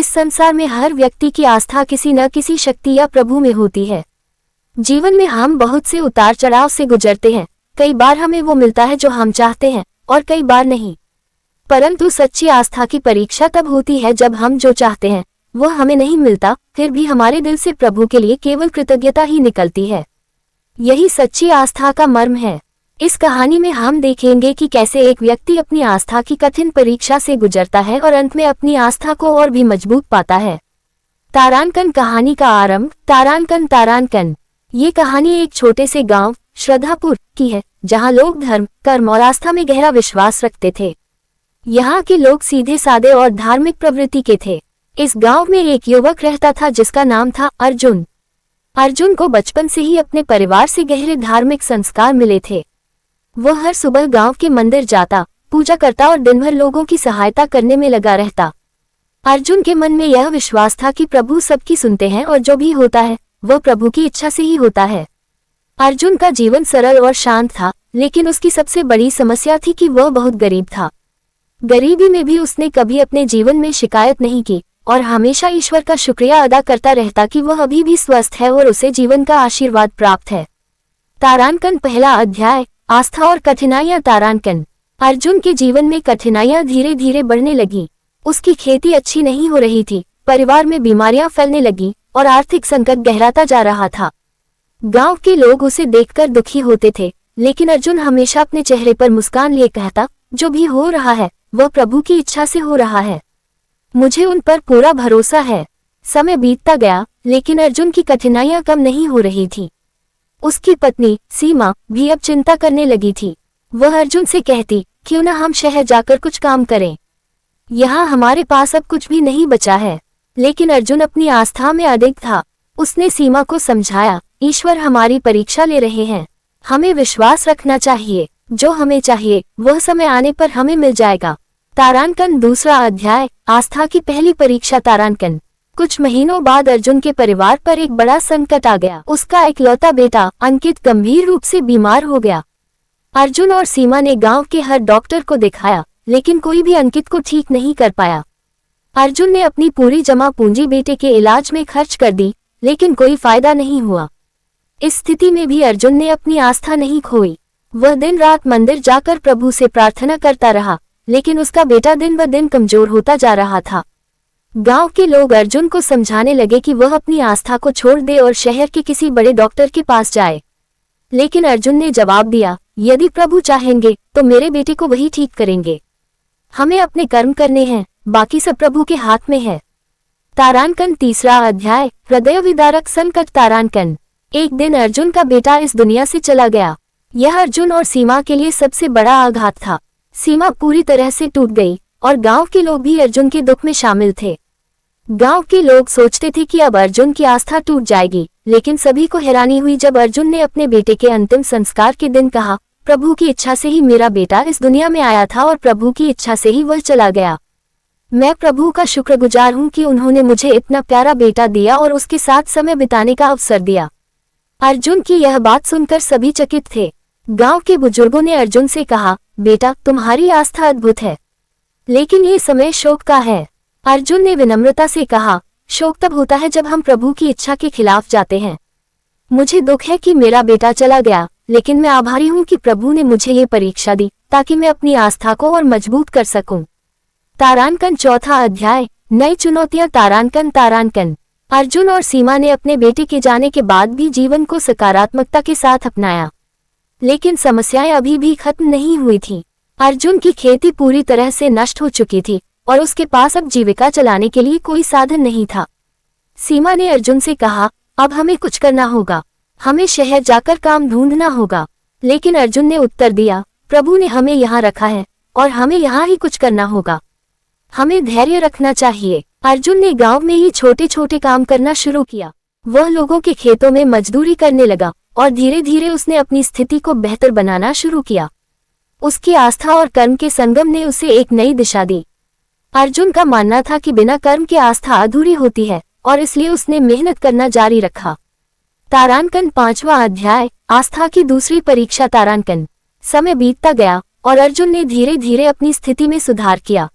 इस संसार में हर व्यक्ति की आस्था किसी न किसी शक्ति या प्रभु में होती है। जीवन में हम बहुत से उतार चढ़ाव से गुजरते हैं। कई बार हमें वो मिलता है जो हम चाहते हैं और कई बार नहीं। परंतु सच्ची आस्था की परीक्षा तब होती है जब हम जो चाहते हैं वो हमें नहीं मिलता, फिर भी हमारे दिल से प्रभु के लिए केवल कृतज्ञता ही निकलती है। यही सच्ची आस्था का मर्म है। इस कहानी में हम देखेंगे कि कैसे एक व्यक्ति अपनी आस्था की कठिन परीक्षा से गुजरता है और अंत में अपनी आस्था को और भी मजबूत पाता है। तारानकन कहानी का आरंभ। तारानकन। ये कहानी एक छोटे से गांव श्रद्धापुर की है, जहां लोग धर्म, कर्म और आस्था में गहरा विश्वास रखते थे। यहाँ के लोग सीधे सादे और धार्मिक प्रवृत्ति के थे। इस गांव में एक युवक रहता था जिसका नाम था अर्जुन। अर्जुन को बचपन से ही अपने परिवार से गहरे धार्मिक संस्कार मिले थे। वह हर सुबह गांव के मंदिर जाता, पूजा करता और दिन भर लोगों की सहायता करने में लगा रहता। अर्जुन के मन में यह विश्वास था कि प्रभु सबकी सुनते हैं और जो भी होता है वह प्रभु की इच्छा से ही होता है। अर्जुन का जीवन सरल और शांत था, लेकिन उसकी सबसे बड़ी समस्या थी कि वह बहुत गरीब था। गरीबी में भी उसने कभी अपने जीवन में शिकायत नहीं की और हमेशा ईश्वर का शुक्रिया अदा करता रहता कि वह अभी भी स्वस्थ है और उसे जीवन का आशीर्वाद प्राप्त है। तारानकन पहला अध्याय। आस्था और कठिनाइयां। तारानकन। अर्जुन के जीवन में कठिनाइयां धीरे धीरे बढ़ने लगी। उसकी खेती अच्छी नहीं हो रही थी, परिवार में बीमारियां फैलने लगी और आर्थिक संकट गहराता जा रहा था। गांव के लोग उसे देखकर दुखी होते थे, लेकिन अर्जुन हमेशा अपने चेहरे पर मुस्कान लिए कहता, जो भी हो रहा है वह प्रभु की इच्छा से हो रहा है, मुझे उन पर पूरा भरोसा है। समय बीतता गया, लेकिन अर्जुन की कठिनाइयां कम नहीं हो रही थी। उसकी पत्नी सीमा भी अब चिंता करने लगी थी। वह अर्जुन से कहती, क्यों न हम शहर जाकर कुछ काम करें, यहाँ हमारे पास अब कुछ भी नहीं बचा है। लेकिन अर्जुन अपनी आस्था में अडिग था। उसने सीमा को समझाया, ईश्वर हमारी परीक्षा ले रहे हैं, हमें विश्वास रखना चाहिए, जो हमें चाहिए वह समय आने पर हमें मिल जाएगा। तारानकन दूसरा अध्याय। आस्था की पहली परीक्षा। तारानकन। कुछ महीनों बाद अर्जुन के परिवार पर एक बड़ा संकट आ गया। उसका इकलौता बेटा अंकित गंभीर रूप से बीमार हो गया। अर्जुन और सीमा ने गांव के हर डॉक्टर को दिखाया, लेकिन कोई भी अंकित को ठीक नहीं कर पाया। अर्जुन ने अपनी पूरी जमा पूंजी बेटे के इलाज में खर्च कर दी, लेकिन कोई फायदा नहीं हुआ। इस स्थिति में भी अर्जुन ने अपनी आस्था नहीं खोई। वह दिन रात मंदिर जाकर प्रभु से प्रार्थना करता रहा, लेकिन उसका बेटा दिन ब दिन कमजोर होता जा रहा था। गांव के लोग अर्जुन को समझाने लगे कि वह अपनी आस्था को छोड़ दे और शहर के किसी बड़े डॉक्टर के पास जाए। लेकिन अर्जुन ने जवाब दिया, यदि प्रभु चाहेंगे तो मेरे बेटे को वही ठीक करेंगे। हमें अपने कर्म करने हैं, बाकी सब प्रभु के हाथ में है। तारानकन तीसरा अध्याय। हृदय विदारक संकट। तारानकन। एक दिन अर्जुन का बेटा इस दुनिया से चला गया। यह अर्जुन और सीमा के लिए सबसे बड़ा आघात था। सीमा पूरी तरह से टूट गई और गांव के लोग भी अर्जुन के दुख में शामिल थे। गांव के लोग सोचते थे कि अब अर्जुन की आस्था टूट जाएगी, लेकिन सभी को हैरानी हुई जब अर्जुन ने अपने बेटे के अंतिम संस्कार के दिन कहा, प्रभु की इच्छा से ही मेरा बेटा इस दुनिया में आया था और प्रभु की इच्छा से ही वह चला गया। मैं प्रभु का शुक्रगुजार हूँ कि उन्होंने मुझे इतना प्यारा बेटा दिया और उसके साथ समय बिताने का अवसर दिया। अर्जुन की यह बात सुनकर सभी चकित थे। गांव के बुजुर्गों ने अर्जुन से कहा, बेटा तुम्हारी आस्था अद्भुत है, लेकिन ये समय शोक का है। अर्जुन ने विनम्रता से कहा, शोक तब होता है जब हम प्रभु की इच्छा के खिलाफ जाते हैं। मुझे दुख है कि मेरा बेटा चला गया, लेकिन मैं आभारी हूँ कि प्रभु ने मुझे ये परीक्षा दी ताकि मैं अपनी आस्था को और मजबूत कर सकूं। तारानकन चौथा अध्याय। नई चुनौतियां। तारानकन। अर्जुन और सीमा ने अपने बेटे के जाने के बाद भी जीवन को सकारात्मकता के साथ अपनाया, लेकिन समस्याएं अभी भी खत्म नहीं हुई थीं। अर्जुन की खेती पूरी तरह से नष्ट हो चुकी थी और उसके पास अब जीविका चलाने के लिए कोई साधन नहीं था। सीमा ने अर्जुन से कहा, अब हमें कुछ करना होगा, हमें शहर जाकर काम ढूंढना होगा। लेकिन अर्जुन ने उत्तर दिया, प्रभु ने हमें यहाँ रखा है और हमें यहाँ ही कुछ करना होगा, हमें धैर्य रखना चाहिए। अर्जुन ने गांव में ही छोटे छोटे काम करना शुरू किया। वह लोगों के खेतों में मजदूरी करने लगा और धीरे धीरे उसने अपनी स्थिति को बेहतर बनाना शुरू किया। उसकी आस्था और कर्म के संगम ने उसे एक नई दिशा दी। अर्जुन का मानना था कि बिना कर्म के आस्था अधूरी होती है और इसलिए उसने मेहनत करना जारी रखा। तारानकन पांचवा अध्याय। आस्था की दूसरी परीक्षा। तारानकन। समय बीतता गया और अर्जुन ने धीरे धीरे अपनी स्थिति में सुधार किया।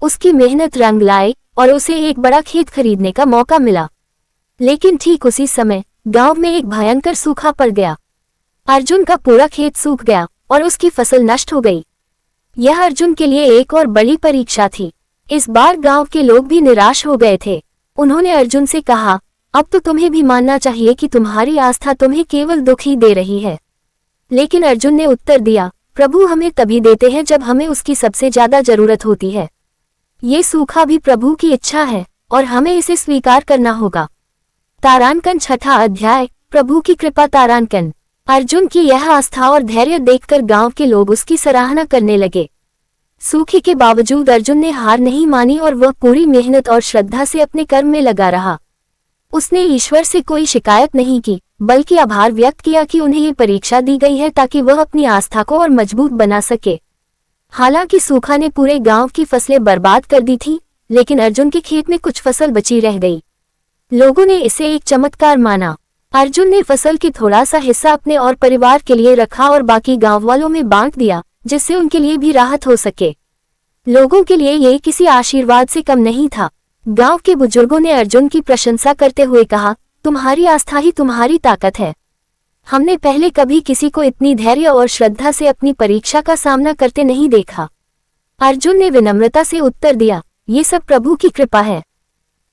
उसकी मेहनत रंग लाई और उसे एक बड़ा खेत खरीदने का मौका मिला। लेकिन ठीक उसी समय गांव में एक भयंकर सूखा पड़ गया। अर्जुन का पूरा खेत सूख गया और उसकी फसल नष्ट हो गई। यह अर्जुन के लिए एक और बड़ी परीक्षा थी। इस बार गांव के लोग भी निराश हो गए थे। उन्होंने अर्जुन से कहा, अब तो तुम्हें भी मानना चाहिए कि तुम्हारी आस्था तुम्हें केवल दुख ही दे रही है। लेकिन अर्जुन ने उत्तर दिया, प्रभु हमें तभी देते हैं जब हमें उसकी सबसे ज्यादा जरूरत होती है। ये सूखा भी प्रभु की इच्छा है और हमें इसे स्वीकार करना होगा। तारांकन 6वां अध्याय, प्रभु की कृपा। तारांकन। अर्जुन की यह आस्था और धैर्य देखकर गांव के लोग उसकी सराहना करने लगे। सूखे के बावजूद अर्जुन ने हार नहीं मानी और वह पूरी मेहनत और श्रद्धा से अपने कर्म में लगा रहा। उसने ईश्वर से कोई शिकायत नहीं की, बल्कि आभार व्यक्त किया कि उन्हें ये परीक्षा दी गई है ताकि वह अपनी आस्था को और मजबूत बना सके। हालांकि सूखा ने पूरे गांव की फसलें बर्बाद कर दी थी, लेकिन अर्जुन के खेत में कुछ फसल बची रह गई। लोगों ने इसे एक चमत्कार माना। अर्जुन ने फसल की थोड़ा सा हिस्सा अपने और परिवार के लिए रखा और बाकी गांव वालों में बांट दिया, जिससे उनके लिए भी राहत हो सके। लोगों के लिए ये किसी आशीर्वाद से कम नहीं था। गांव के बुजुर्गों ने अर्जुन की प्रशंसा करते हुए कहा, तुम्हारी आस्था ही तुम्हारी ताकत है। हमने पहले कभी किसी को इतनी धैर्य और श्रद्धा से अपनी परीक्षा का सामना करते नहीं देखा। अर्जुन ने विनम्रता से उत्तर दिया, ये सब प्रभु की कृपा है।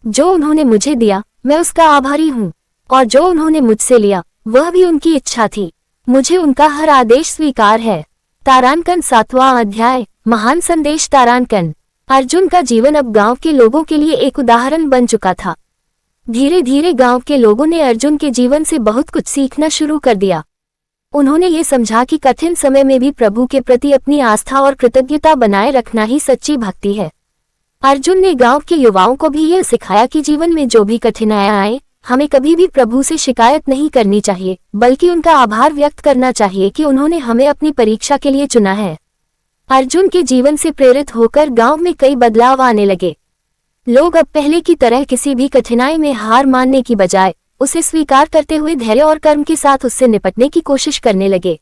जो उन्होंने मुझे दिया मैं उसका आभारी हूँ, और जो उन्होंने मुझसे लिया वह भी उनकी इच्छा थी। मुझे उनका हर आदेश स्वीकार है। तारांकन 7वां अध्याय, महान संदेश। तारांकन। अर्जुन का जीवन अब गांव के लोगों के लिए एक उदाहरण बन चुका था। धीरे धीरे गांव के लोगों ने अर्जुन के जीवन से बहुत कुछ सीखना शुरू कर दिया। उन्होंने ये समझा कि कठिन समय में भी प्रभु के प्रति अपनी आस्था और कृतज्ञता बनाए रखना ही सच्ची भक्ति है। अर्जुन ने गांव के युवाओं को भी यह सिखाया कि जीवन में जो भी कठिनाइयां आए, हमें कभी भी प्रभु से शिकायत नहीं करनी चाहिए, बल्कि उनका आभार व्यक्त करना चाहिए कि उन्होंने हमें अपनी परीक्षा के लिए चुना है। अर्जुन के जीवन से प्रेरित होकर गांव में कई बदलाव आने लगे। लोग अब पहले की तरह किसी भी कठिनाई में हार मानने की बजाय उसे स्वीकार करते हुए धैर्य और कर्म के साथ उससे निपटने की कोशिश करने लगे।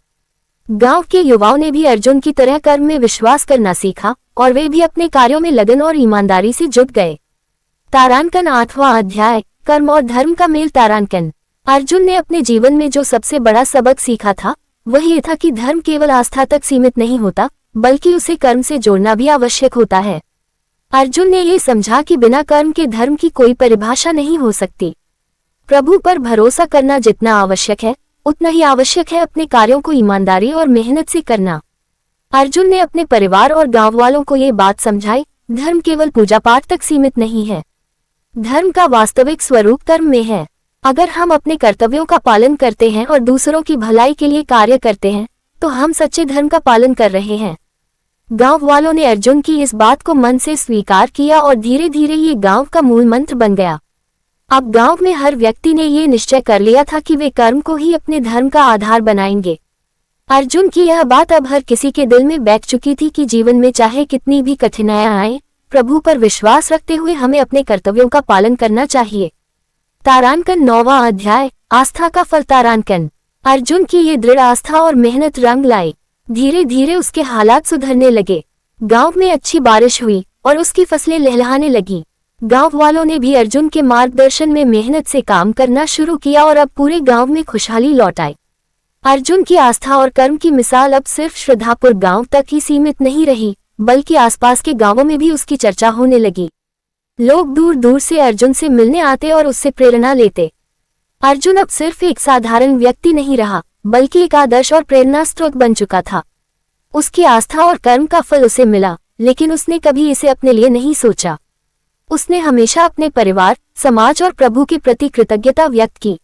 गांव के युवाओं ने भी अर्जुन की तरह कर्म में विश्वास करना सीखा और वे भी अपने कार्यों में लगन और ईमानदारी से जुट गए। तारांकन 8वां अध्याय, कर्म और धर्म का मेल। तारांकन। अर्जुन ने अपने जीवन में जो सबसे बड़ा सबक सीखा था वह ये था कि धर्म केवल आस्था तक सीमित नहीं होता, बल्कि उसे कर्म से जोड़ना भी आवश्यक होता है। अर्जुन ने ये समझा कि बिना कर्म के धर्म की कोई परिभाषा नहीं हो सकती। प्रभु पर भरोसा करना जितना आवश्यक है, उतना ही आवश्यक है अपने कार्यों को ईमानदारी और मेहनत से करना। अर्जुन ने अपने परिवार और गांव वालों को ये बात समझाई, धर्म केवल पूजा पाठ तक सीमित नहीं है। धर्म का वास्तविक स्वरूप कर्म में है। अगर हम अपने कर्तव्यों का पालन करते हैं और दूसरों की भलाई के लिए कार्य करते हैं, तो हम सच्चे धर्म का पालन कर रहे हैं। गांव वालों ने अर्जुन की इस बात को मन से स्वीकार किया और धीरे धीरे ये गांव का मूल मंत्र बन गया। अब गांव में हर व्यक्ति ने ये निश्चय कर लिया था कि वे कर्म को ही अपने धर्म का आधार बनाएंगे। अर्जुन की यह बात अब हर किसी के दिल में बैठ चुकी थी कि जीवन में चाहे कितनी भी कठिनाइयां आए, प्रभु पर विश्वास रखते हुए हमें अपने कर्तव्यों का पालन करना चाहिए। तारांकन 9वां अध्याय, आस्था का फल। तारांकन। अर्जुन की ये दृढ़ आस्था और मेहनत रंग लाई। धीरे धीरे उसके हालात सुधरने लगे। गांव में अच्छी बारिश हुई और उसकी फसलें लहलहाने लगी। गांव वालों ने भी अर्जुन के मार्गदर्शन में मेहनत से काम करना शुरू किया और अब पूरे गांव में खुशहाली लौट आई। अर्जुन की आस्था और कर्म की मिसाल अब सिर्फ श्रद्धापुर गांव तक ही सीमित नहीं रही, बल्कि आसपास के गांवों में भी उसकी चर्चा होने लगी। लोग दूर दूर से अर्जुन से मिलने आते और उससे प्रेरणा लेते। अर्जुन अब सिर्फ एक साधारण व्यक्ति नहीं रहा, बल्कि एक आदर्श और प्रेरणा स्रोत बन चुका था। उसकी आस्था और कर्म का फल उसे मिला, लेकिन उसने कभी इसे अपने लिए नहीं सोचा। उसने हमेशा अपने परिवार, समाज और प्रभु के प्रति कृतज्ञता व्यक्त की।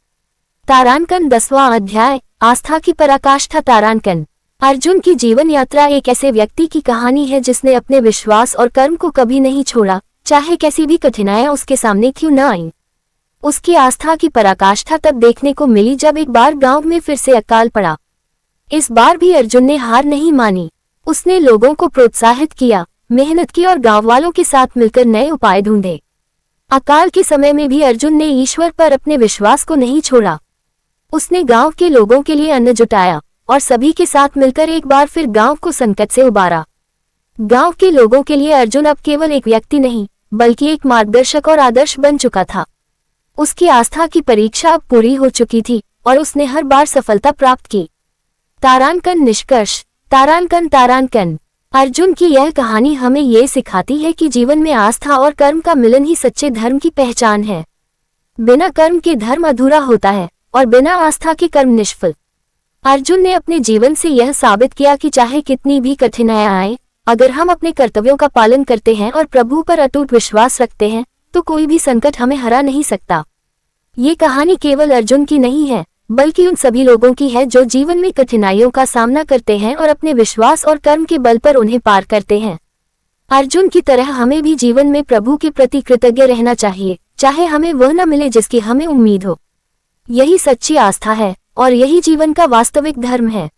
तारांकन 10वां अध्याय, आस्था की पराकाष्ठा। तारांकन। अर्जुन की जीवन यात्रा एक ऐसे व्यक्ति की कहानी है जिसने अपने विश्वास और कर्म को कभी नहीं छोड़ा, चाहे कैसी भी कठिनाइयां उसके सामने क्यों न आईं। उसकी आस्था की पराकाष्ठा तब देखने को मिली जब एक बार गांव में फिर से अकाल पड़ा। इस बार भी अर्जुन ने हार नहीं मानी। उसने लोगों को प्रोत्साहित किया, मेहनत की और गांव वालों के साथ मिलकर नए उपाय ढूंढे। अकाल के समय में भी अर्जुन ने ईश्वर पर अपने विश्वास को नहीं छोड़ा। उसने गांव के लोगों के लिए अन्न जुटाया और सभी के साथ मिलकर एक बार फिर गांव को संकट से उबारा। गांव के लोगों के लिए अर्जुन अब केवल एक व्यक्ति नहीं, बल्कि एक मार्गदर्शक और आदर्श बन चुका था। उसकी आस्था की परीक्षा अब पूरी हो चुकी थी और उसने हर बार सफलता प्राप्त की। तारांकन निष्कर्ष। तारांकन अर्जुन की यह कहानी हमें ये सिखाती है कि जीवन में आस्था और कर्म का मिलन ही सच्चे धर्म की पहचान है। बिना कर्म के धर्म अधूरा होता है और बिना आस्था के कर्म निष्फल। अर्जुन ने अपने जीवन से यह साबित किया कि चाहे कितनी भी कठिनाइयां आए, अगर हम अपने कर्तव्यों का पालन करते हैं और प्रभु पर अटूट विश्वास रखते हैं तो कोई भी संकट हमें हरा नहीं सकता। ये कहानी केवल अर्जुन की नहीं है, बल्कि उन सभी लोगों की है जो जीवन में कठिनाइयों का सामना करते हैं और अपने विश्वास और कर्म के बल पर उन्हें पार करते हैं। अर्जुन की तरह हमें भी जीवन में प्रभु के प्रति कृतज्ञ रहना चाहिए, चाहे हमें वह न मिले जिसकी हमें उम्मीद हो। यही सच्ची आस्था है और यही जीवन का वास्तविक धर्म है।